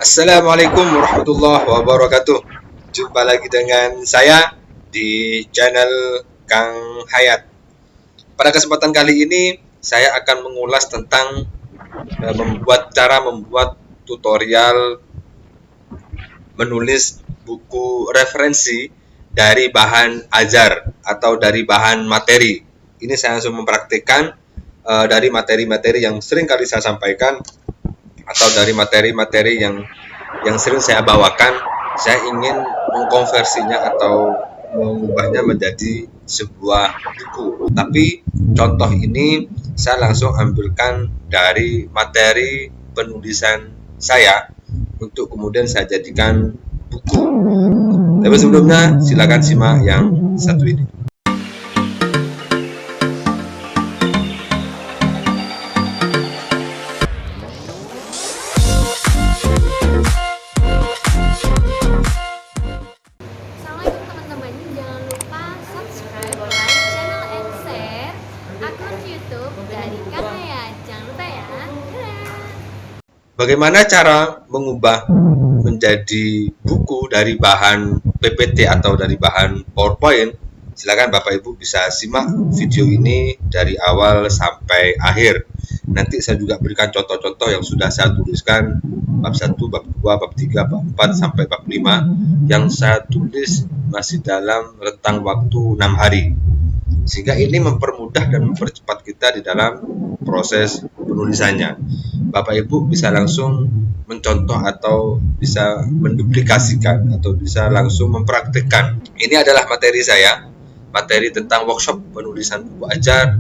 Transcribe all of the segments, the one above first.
Assalamualaikum warahmatullahi wabarakatuh. Jumpa lagi dengan saya di channel Kang Hayat. Pada kesempatan kali ini saya akan mengulas tentang cara membuat tutorial menulis buku referensi dari bahan ajar atau dari bahan materi. Ini saya langsung mempraktikkan dari materi-materi yang sering kali saya sampaikan atau dari materi-materi yang sering saya bawakan. Saya ingin mengkonversinya atau mengubahnya menjadi sebuah buku. Tapi contoh ini saya langsung ambilkan dari materi penulisan saya untuk kemudian saya jadikan buku. Tapi sebelumnya silakan simak yang satu ini. Assalamualaikum teman-teman, jangan lupa subscribe, like, channel and share akun YouTube dari Kang Hayat. Jangan lupa ya. Dadah. Bagaimana cara mengubah menjadi buku dari bahan PPT atau dari bahan PowerPoint? Silakan Bapak Ibu bisa simak video ini dari awal sampai akhir. Nanti saya juga berikan contoh-contoh yang sudah saya tuliskan bab 1, bab 2, bab 3, bab 4 sampai bab 5 yang saya tulis masih dalam rentang waktu 6 hari. Sehingga ini mempermudah dan mempercepat kita di dalam proses penulisannya. Bapak Ibu bisa langsung mencontoh atau bisa menduplikasikan atau bisa langsung mempraktikkan. Ini adalah materi saya, materi tentang workshop penulisan buku ajar,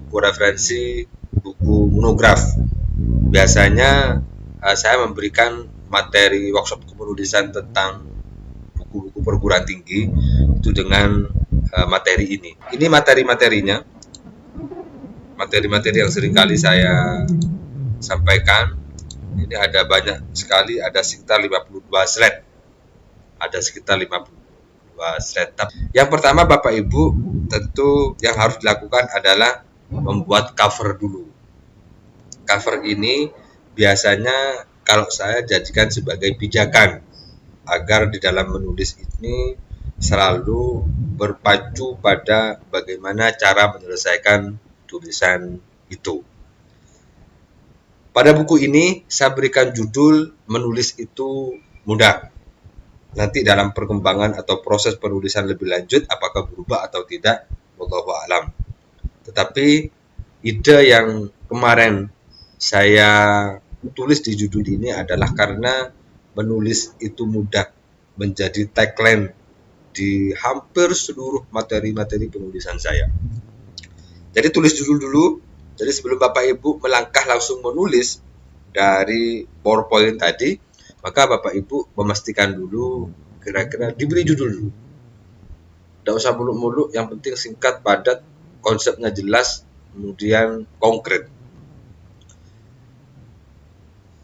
buku referensi, buku monograf. Biasanya saya memberikan materi workshop penulisan tentang buku-buku perguruan tinggi itu dengan materi ini. Ini materi-materinya, materi-materi yang seringkali saya sampaikan. Ini ada banyak sekali, ada sekitar 52 slide. Ada sekitar 52 slide. Yang pertama Bapak Ibu, tentu yang harus dilakukan adalah membuat cover dulu. Cover ini biasanya kalau saya jadikan sebagai pijakan agar di dalam menulis ini selalu berpacu pada bagaimana cara menyelesaikan tulisan itu. Pada buku ini saya berikan judul menulis itu mudah. Nanti dalam perkembangan atau proses penulisan lebih lanjut apakah berubah atau tidak, wallahu a'lam. Tetapi ide yang kemarin saya tulis di judul ini adalah karena menulis itu mudah menjadi tagline di hampir seluruh materi-materi penulisan saya. Jadi tulis judul dulu. Jadi sebelum Bapak Ibu melangkah langsung menulis dari PowerPoint tadi, maka Bapak Ibu memastikan dulu kira-kira diberi judul dulu. Tidak usah muluk-muluk, yang penting singkat, padat, konsepnya jelas, kemudian konkret.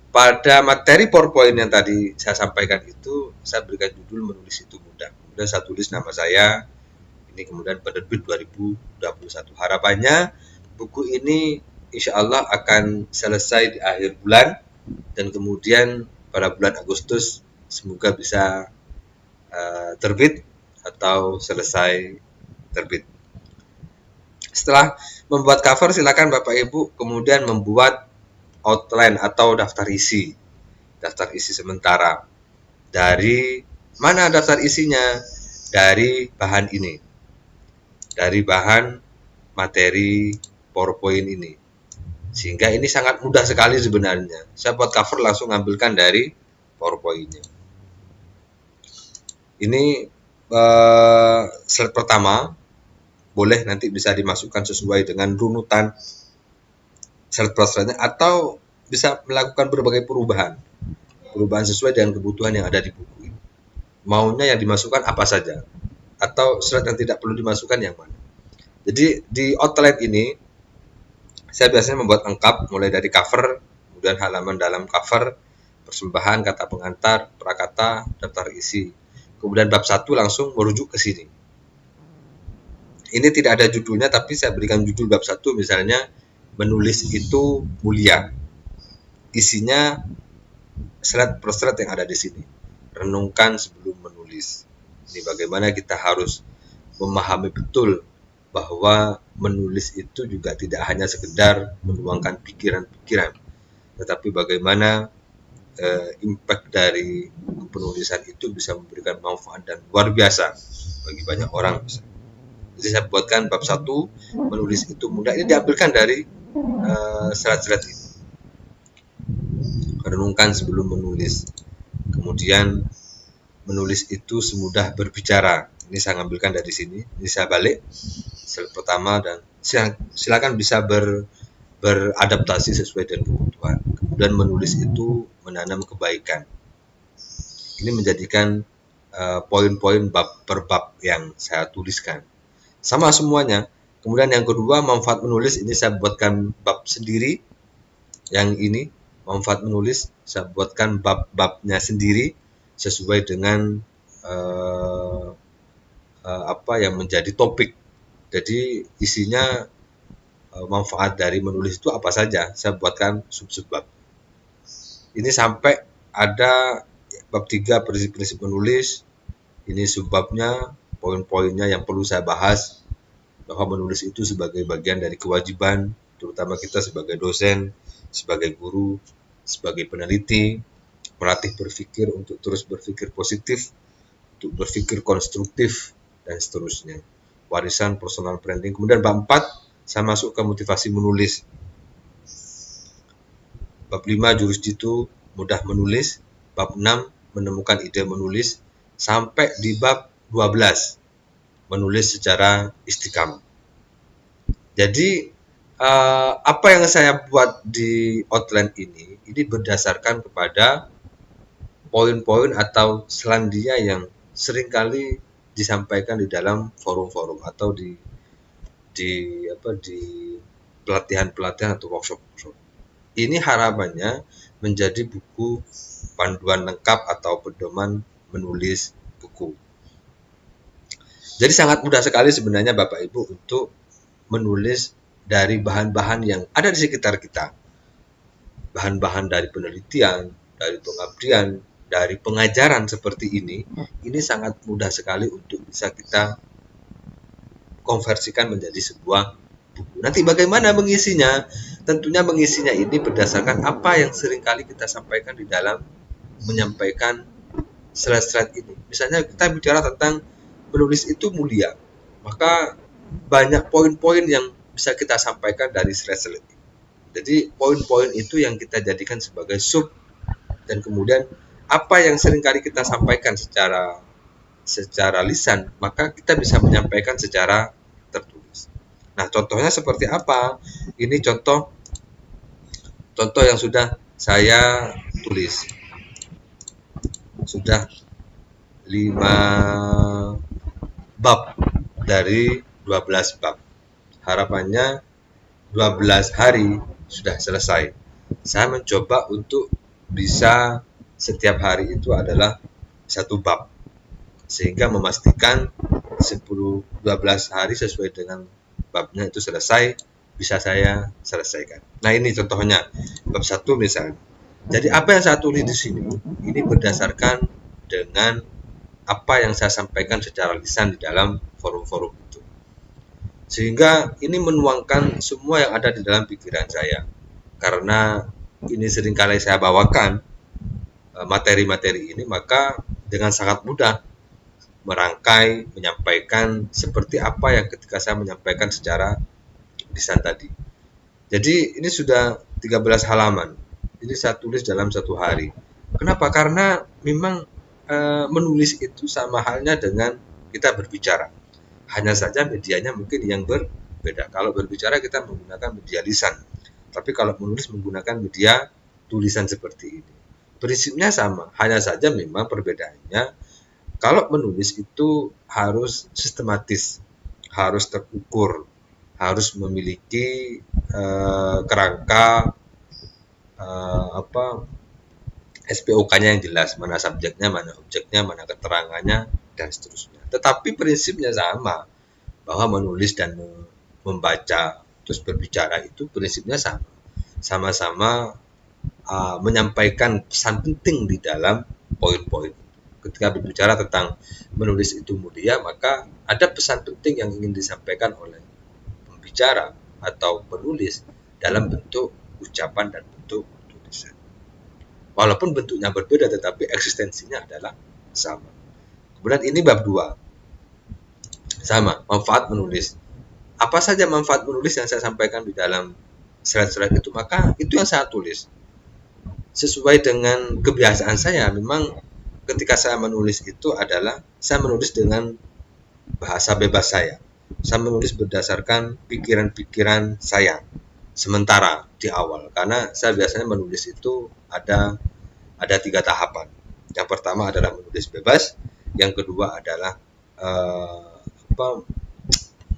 Pada materi PowerPoint yang tadi saya sampaikan itu, saya berikan judul menulis itu mudah. Kemudian saya tulis nama saya, ini kemudian penerbit 2021. Harapannya buku ini insya Allah akan selesai di akhir bulan dan kemudian pada bulan Agustus semoga bisa terbit atau selesai terbit. Setelah membuat cover, silakan Bapak Ibu kemudian membuat outline atau daftar isi sementara. Dari mana daftar isinya? Dari bahan ini, dari bahan materi PowerPoint ini. Sehingga ini sangat mudah sekali sebenarnya. Saya buat cover langsung ambilkan dari PowerPoint-nya. Ini slide pertama, boleh nanti bisa dimasukkan sesuai dengan runutan slide per slide-nya atau bisa melakukan berbagai perubahan sesuai dengan kebutuhan yang ada di buku ini. Maunya yang dimasukkan apa saja atau slide yang tidak perlu dimasukkan yang mana. Jadi di outline ini saya biasanya membuat lengkap mulai dari cover, kemudian halaman dalam cover, persembahan, kata pengantar, prakata, daftar isi. Kemudian bab 1 langsung merujuk ke sini. Ini tidak ada judulnya tapi saya berikan judul bab 1 misalnya menulis itu mulia. Isinya slide per slide yang ada di sini. Renungkan sebelum menulis. Ini bagaimana kita harus memahami betul bahwa menulis itu juga tidak hanya sekedar menuangkan pikiran-pikiran, tetapi bagaimana impact dari penulisan itu bisa memberikan manfaat dan luar biasa bagi banyak orang. Jadi saya buatkan bab 1, menulis itu mudah. Ini diambilkan dari slide-slide ini. Renungkan sebelum menulis. Kemudian menulis itu semudah berbicara. Ini saya ambilkan dari sini. Ini saya balik slide pertama dan silakan bisa beradaptasi sesuai dengan kebutuhan. Kemudian menulis itu menanam kebaikan. Ini menjadikan poin-poin bab per bab yang saya tuliskan. Sama semuanya. Kemudian yang kedua, manfaat menulis, ini saya buatkan bab sendiri. Yang ini, manfaat menulis, saya buatkan bab-babnya sendiri sesuai dengan apa yang menjadi topik. Jadi isinya manfaat dari menulis itu apa saja, saya buatkan sub-sub bab. Ini sampai ada bab 3 prinsip-prinsip menulis. Ini subbabnya, poin-poinnya yang perlu saya bahas, bahwa menulis itu sebagai bagian dari kewajiban, terutama kita sebagai dosen, sebagai guru, sebagai peneliti, melatih berpikir untuk terus berpikir positif, untuk berpikir konstruktif, dan seterusnya. Warisan personal branding. Kemudian bab 4, saya masuk ke motivasi menulis. Bab 5, jurus jitu, mudah menulis. Bab 6, menemukan ide menulis. Sampai di bab 12, menulis secara istiqamah. Jadi apa yang saya buat di outline ini berdasarkan kepada poin-poin atau selandia yang seringkali disampaikan di dalam forum-forum atau di pelatihan-pelatihan atau workshop-workshop. Ini harapannya menjadi buku panduan lengkap atau pedoman menulis buku. Jadi sangat mudah sekali sebenarnya Bapak Ibu untuk menulis dari bahan-bahan yang ada di sekitar kita. Bahan-bahan dari penelitian, dari pengabdian, dari pengajaran seperti ini sangat mudah sekali untuk bisa kita konversikan menjadi sebuah buku. Nanti bagaimana mengisinya? Tentunya mengisinya ini berdasarkan apa yang seringkali kita sampaikan di dalam menyampaikan slide-slide ini. Misalnya kita bicara tentang menulis itu mulia, maka banyak poin-poin yang bisa kita sampaikan dari slide-slide ini. Jadi poin-poin itu yang kita jadikan sebagai sub, dan kemudian apa yang seringkali kita sampaikan secara lisan, maka kita bisa menyampaikan secara tertulis. Nah, contohnya seperti apa? Ini contoh yang sudah saya tulis. Sudah 5 bab dari 12 bab. Harapannya 12 hari sudah selesai. Saya mencoba untuk bisa setiap hari itu adalah satu bab, sehingga memastikan 10-12 hari sesuai dengan babnya itu selesai, bisa saya selesaikan. Nah, ini contohnya bab 1 misalnya. Jadi apa yang saya tulis di sini ini berdasarkan dengan apa yang saya sampaikan secara lisan di dalam forum-forum itu. Sehingga ini menuangkan semua yang ada di dalam pikiran saya. Karena ini seringkali saya bawakan materi-materi ini, maka dengan sangat mudah merangkai, menyampaikan seperti apa yang ketika saya menyampaikan secara lisan tadi. Jadi ini sudah 13 halaman. Ini saya tulis dalam satu hari. Kenapa? Karena memang menulis itu sama halnya dengan kita berbicara. Hanya saja medianya mungkin yang berbeda. Kalau berbicara kita menggunakan media lisan, tapi kalau menulis menggunakan media tulisan seperti ini. Prinsipnya sama, hanya saja memang perbedaannya kalau menulis itu harus sistematis, harus terukur, harus memiliki kerangka SPOK-nya yang jelas, mana subjeknya, mana objeknya, mana keterangannya, dan seterusnya. Tetapi prinsipnya sama, bahwa menulis dan membaca terus berbicara itu prinsipnya sama. Sama-sama menyampaikan pesan penting di dalam poin-poin. Ketika berbicara tentang menulis itu mulia, maka ada pesan penting yang ingin disampaikan oleh pembicara atau penulis dalam bentuk ucapan dan bentuk tulisan. Walaupun bentuknya berbeda, tetapi eksistensinya adalah sama. Kemudian ini bab 2, sama, manfaat menulis. Apa saja manfaat menulis yang saya sampaikan di dalam slide-slide itu, maka itu yang saya tulis. Sesuai dengan kebiasaan saya, memang ketika saya menulis itu adalah saya menulis dengan bahasa bebas saya. Saya menulis berdasarkan pikiran-pikiran saya sementara di awal, karena saya biasanya menulis itu ada 3 tahapan. Yang pertama adalah menulis bebas, yang kedua adalah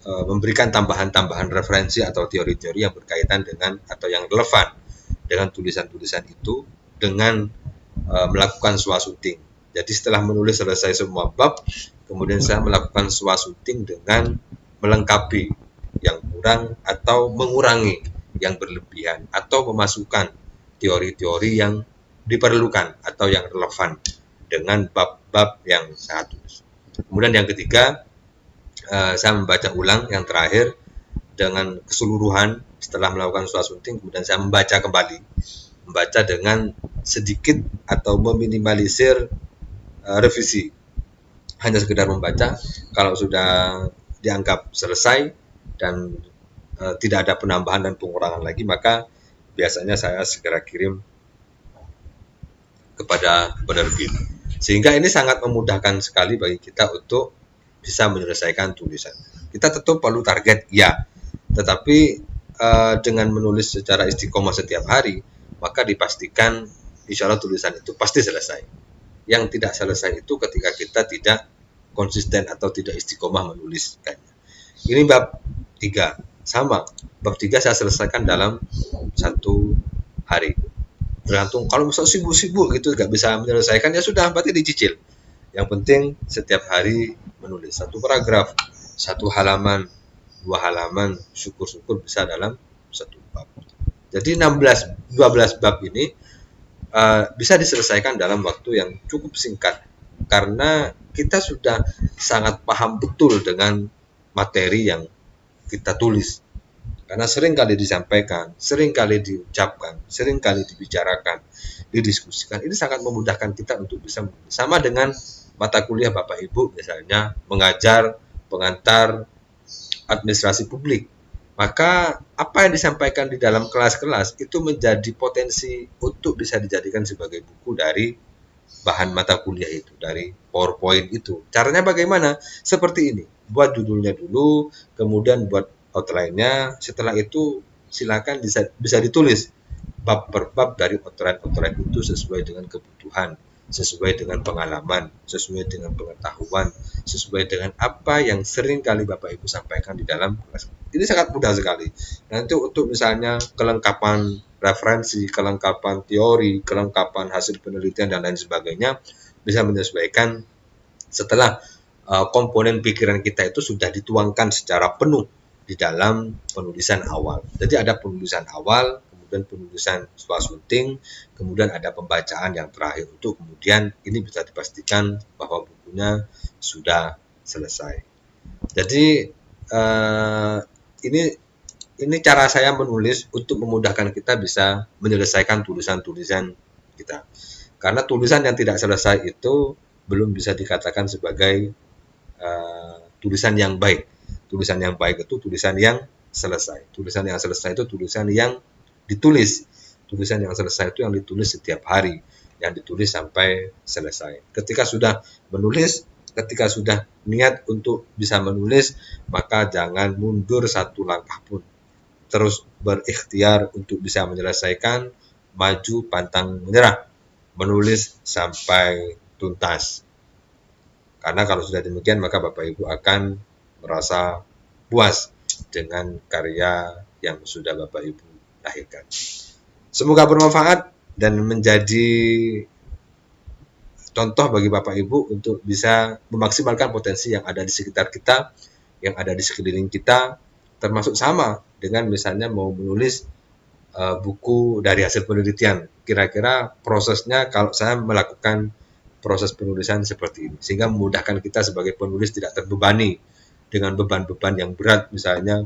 memberikan tambahan-tambahan referensi atau teori-teori yang berkaitan dengan atau yang relevan dengan tulisan-tulisan itu dengan melakukan swashooting. Jadi setelah menulis selesai semua bab, kemudian saya melakukan swashooting dengan melengkapi yang kurang atau mengurangi yang berlebihan atau memasukkan teori-teori yang diperlukan atau yang relevan dengan bab-bab yang saya tulis. Kemudian yang ketiga, saya membaca ulang yang terakhir dengan keseluruhan setelah melakukan swashooting, kemudian saya membaca kembali, membaca dengan sedikit atau meminimalisir revisi, hanya sekedar membaca. Kalau sudah dianggap selesai dan tidak ada penambahan dan pengurangan lagi, maka biasanya saya segera kirim kepada penerbit, sehingga ini sangat memudahkan sekali bagi kita untuk bisa menyelesaikan tulisan. Kita tentu perlu target, ya, tetapi dengan menulis secara istiqomah setiap hari, maka dipastikan insya Allah tulisan itu pasti selesai. Yang tidak selesai itu ketika kita tidak konsisten atau tidak istiqomah menuliskannya. Ini bab 3, sama. Bab 3 saya selesaikan dalam 1 hari. Tergantung, kalau misalnya sibuk-sibuk gitu nggak bisa menyelesaikan, ya sudah, berarti dicicil. Yang penting setiap hari menulis 1 paragraf, 1 halaman, 2 halaman, syukur-syukur bisa dalam 1 bab. Jadi 12 bab ini bisa diselesaikan dalam waktu yang cukup singkat, karena kita sudah sangat paham betul dengan materi yang kita tulis. Karena sering kali disampaikan, sering kali diucapkan, sering kali dibicarakan, didiskusikan. Ini sangat memudahkan kita untuk bisa menulis. Sama dengan mata kuliah Bapak Ibu misalnya mengajar pengantar administrasi publik. Maka apa yang disampaikan di dalam kelas-kelas itu menjadi potensi untuk bisa dijadikan sebagai buku dari bahan mata kuliah itu, dari PowerPoint itu. Caranya bagaimana? Seperti ini. Buat judulnya dulu, kemudian buat outline-nya. Setelah itu silakan bisa ditulis bab per bab dari outline itu sesuai dengan kebutuhan, sesuai dengan pengalaman, sesuai dengan pengetahuan, sesuai dengan apa yang sering kali Bapak Ibu sampaikan di dalam kelas. Ini sangat mudah sekali. Nanti untuk misalnya kelengkapan referensi, kelengkapan teori, kelengkapan hasil penelitian dan lain sebagainya, bisa menyesuaikan setelah komponen pikiran kita itu sudah dituangkan secara penuh di dalam penulisan awal. Jadi ada penulisan awal, kemudian penulisan swashooting, kemudian ada pembacaan yang terakhir, untuk kemudian ini bisa dipastikan bahwa bukunya sudah selesai. Jadi ini cara saya menulis untuk memudahkan kita bisa menyelesaikan tulisan-tulisan kita. Karena tulisan yang tidak selesai itu belum bisa dikatakan sebagai tulisan yang baik. Tulisan yang baik itu tulisan yang selesai. Tulisan yang selesai itu tulisan yang ditulis. Tulisan yang selesai itu yang ditulis setiap hari, yang ditulis sampai selesai. Ketika sudah menulis, ketika sudah niat untuk bisa menulis, maka jangan mundur 1 langkah pun. Terus berikhtiar untuk bisa menyelesaikan, maju pantang menyerah, menulis sampai tuntas. Karena kalau sudah demikian, maka Bapak Ibu akan merasa puas dengan karya yang sudah Bapak Ibu lahirkan. Semoga bermanfaat dan menjadi contoh bagi Bapak Ibu untuk bisa memaksimalkan potensi yang ada di sekitar kita, yang ada di sekeliling kita, termasuk sama dengan misalnya mau menulis buku dari hasil penelitian. Kira-kira prosesnya kalau saya melakukan proses penulisan seperti ini, sehingga memudahkan kita sebagai penulis tidak terbebani dengan beban-beban yang berat, misalnya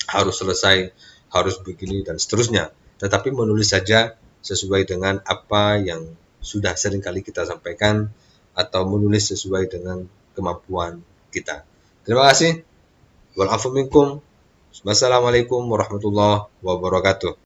harus selesai, harus begini dan seterusnya. Tetapi menulis saja sesuai dengan apa yang sudah seringkali kita sampaikan atau menulis sesuai dengan kemampuan kita. Terima kasih. Wal afu minkum. Wassalamualaikum warahmatullahi wabarakatuh.